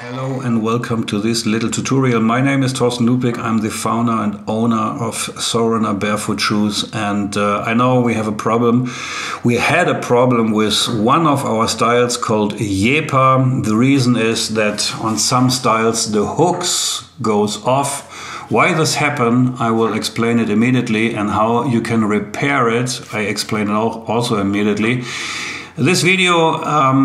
Hello and welcome to this little tutorial. My name is Thorsten Ludwig. I'm the founder and owner of Sole Runner Barfußschuhe, and I know we have a problem. We had a problem with one of our styles called Yepa. The reason is that on some styles the hooks goes off. Why this happen, I will explain it immediately, and how you can repair it, I explain it also immediately. This video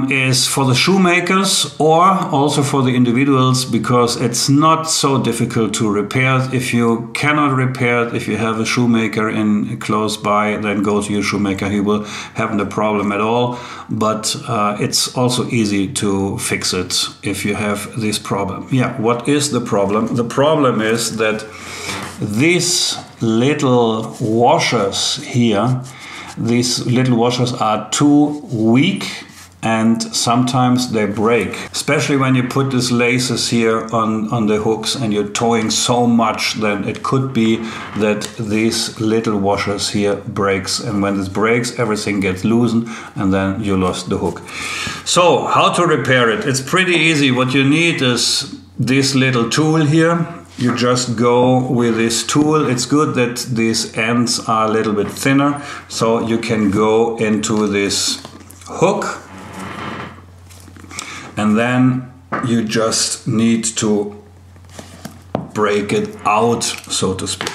is for the shoemakers or also for the individuals, because it's not so difficult to repair. If you cannot repair it, if you have a shoemaker in close by, then go to your shoemaker. He will have no problem at all. But it's also easy to fix it if you have this problem. Yeah, what is the problem? The problem is that these little washers here, these little washers are too weak and sometimes they break. Especially when you put these laces here on the hooks and you're towing so much, then it could be that these little washers here breaks. And when this breaks, everything gets loosened and then you lost the hook. So how to repair it? It's pretty easy. What you need is this little tool here. You just go with this tool. It's good that these ends are a little bit thinner, so you can go into this hook and then you just need to break it out, so to speak.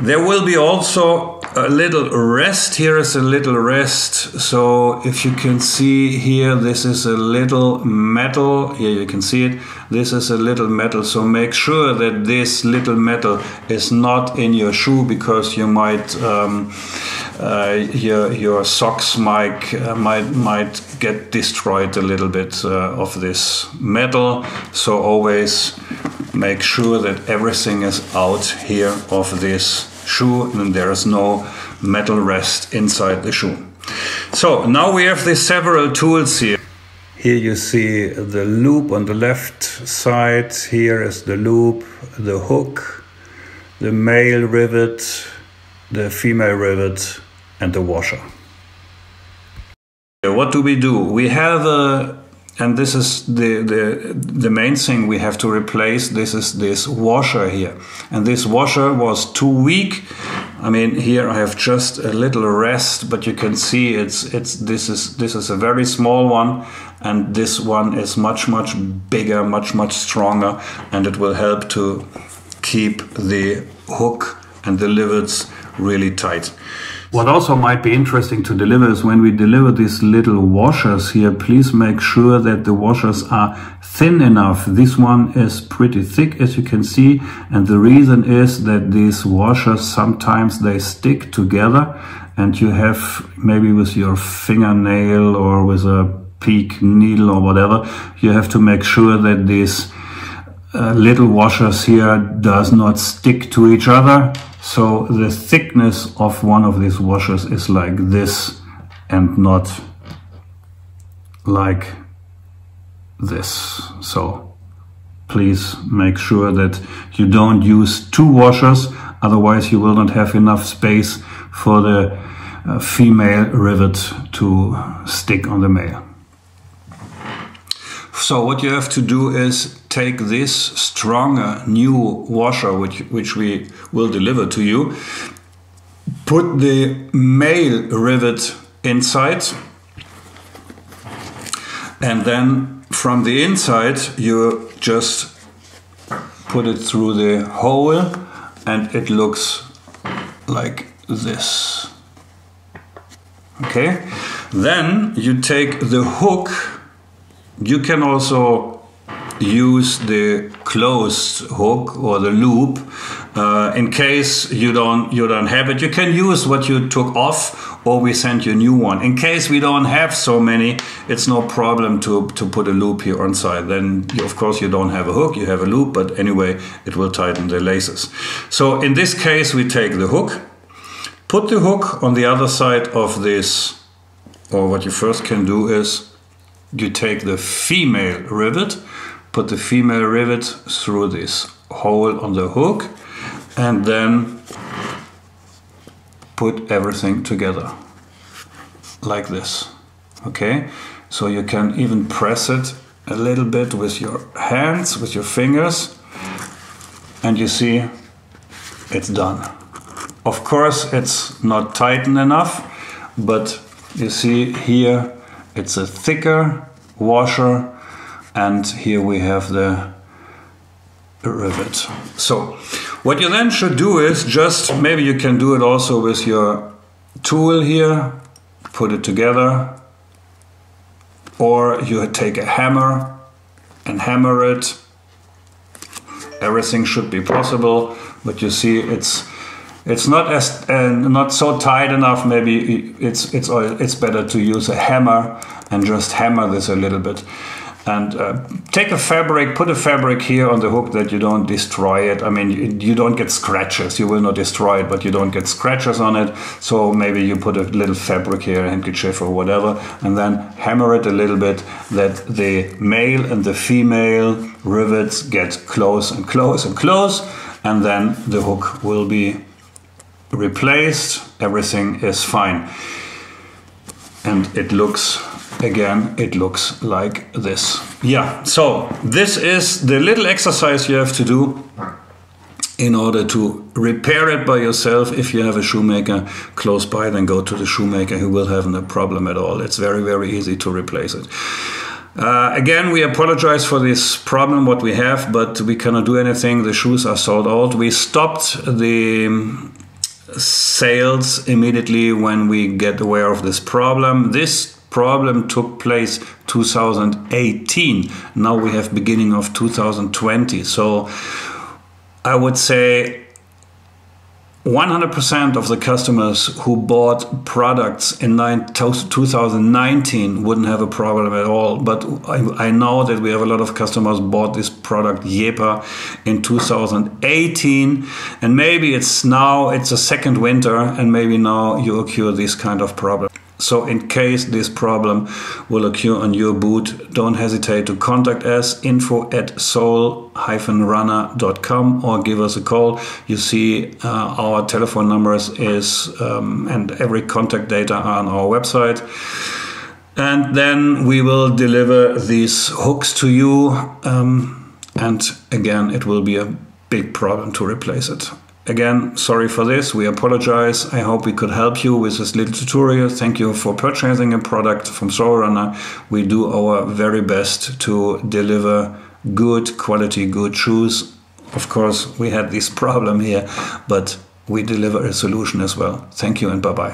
There will be also a little rest. Here is a little rest. So if you can see here, this is a little metal. Here you can see it. This is a little metal. So make sure that this little metal is not in your shoe, because you might your socks might get destroyed a little bit of this metal. So always make sure that everything is out here of this shoe and there is no metal rest inside the shoe. So now we have these several tools here. Here you see the loop on the left side. Here is the loop, the hook, the male rivet, the female rivet, and the washer. What do? We have a, and this is the main thing we have to replace. This is this washer here, and this washer was too weak. I mean, here I have just a little rest, but you can see this is a very small one, and this one is much bigger, much stronger, and it will help to keep the hook and the rivets really tight. What also might be interesting to deliver is when we deliver these little washers here, please make sure that the washers are thin enough. This one is pretty thick, as you can see, and the reason is that these washers sometimes they stick together, and you have, maybe with your fingernail or with a peak needle or whatever, you have to make sure that these little washers here does not stick to each other. So the thickness of one of these washers is like this and not like this. So please make sure that you don't use two washers, otherwise you will not have enough space for the female rivet to stick on the male. So what you have to do is take this stronger new washer, which we will deliver to you, put the male rivet inside, and then from the inside you just put it through the hole, and it looks like this. Okay, then you take the hook. You can also use the closed hook or the loop in case you don't have it. You can use what you took off, or we send you a new one. In case we don't have so many, it's no problem to put a loop here on side. Then of course you don't have a hook, you have a loop, but anyway it will tighten the laces. So in this case we take the hook, put the hook on the other side of this, or what you first can do is you take the female rivet, put the female rivet through this hole on the hook, and then put everything together like this. Okay, so you can even press it a little bit with your hands, with your fingers, and you see it's done. Of course, it's not tightened enough, but you see here it's a thicker washer, and here we have the rivet. So what you then should do is just, maybe you can do it also with your tool here, put it together, or you take a hammer and hammer it. Everything should be possible, but you see it's not as not so tight enough. Maybe it's better to use a hammer and just hammer this a little bit. And take a fabric, put a fabric here on the hook that you don't destroy it. I mean, you don't get scratches. You will not destroy it, but you don't get scratches on it. So maybe you put a little fabric here, a handkerchief or whatever, and then hammer it a little bit that the male and the female rivets get close and close and close, and then the hook will be replaced. Everything is fine. And it looks, again, it looks like this. Yeah, so this is the little exercise you have to do in order to repair it by yourself. If you have a shoemaker close by, then go to the shoemaker. He will have no problem at all. It's very, very easy to replace it. Again, we apologize for this problem what we have, but we cannot do anything. The shoes are sold out. We stopped the sales immediately when we get aware of this problem. This problem took place 2018. Now we have beginning of 2020. So I would say 100% of the customers who bought products in 2019 wouldn't have a problem at all. But I know that we have a lot of customers bought this product Yepa in 2018, and maybe it's a second winter, and maybe now you occur this kind of problem. So in case this problem will occur on your boot, don't hesitate to contact us, info@sole-runner.com, or give us a call. You see our telephone numbers and every contact data are on our website. And then we will deliver these hooks to you. And again, it will be a big problem to replace it. Again, sorry for this, we apologize. I hope we could help you with this little tutorial. Thank you for purchasing a product from Sole Runner. We do our very best to deliver good quality, good shoes. Of course, we had this problem here, but we deliver a solution as well. Thank you and bye-bye.